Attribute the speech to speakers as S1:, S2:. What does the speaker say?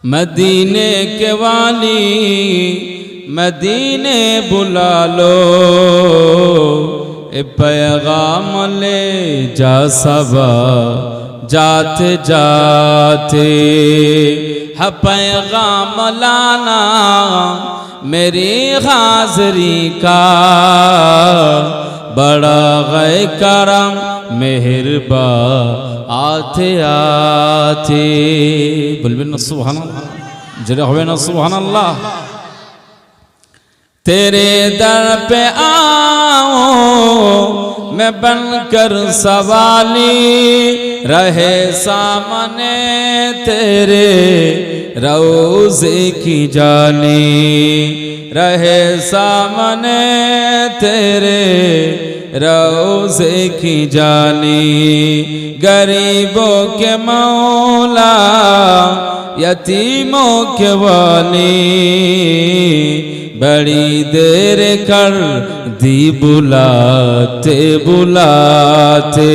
S1: मदीने के वाली मदीने बुला लो, ए पैगाम ले जा सबा जाते जाते। है पैगाम लाना मेरी हाज़री का, बड़ा गए करम मेहरबा आते आते। बोलबेन ना सुभान अल्लाह, जरा होवे ना सुभान अल्लाह। तेरे दर पे आओ मैं बनकर सवाली, रहे सामने तेरे रोज़े की जाली, रहे सामने तेरे रोज़े की जाली। गरीबों के मौला यतीमों के वाली, बड़ी देर कर दी बुलाते बुलाते।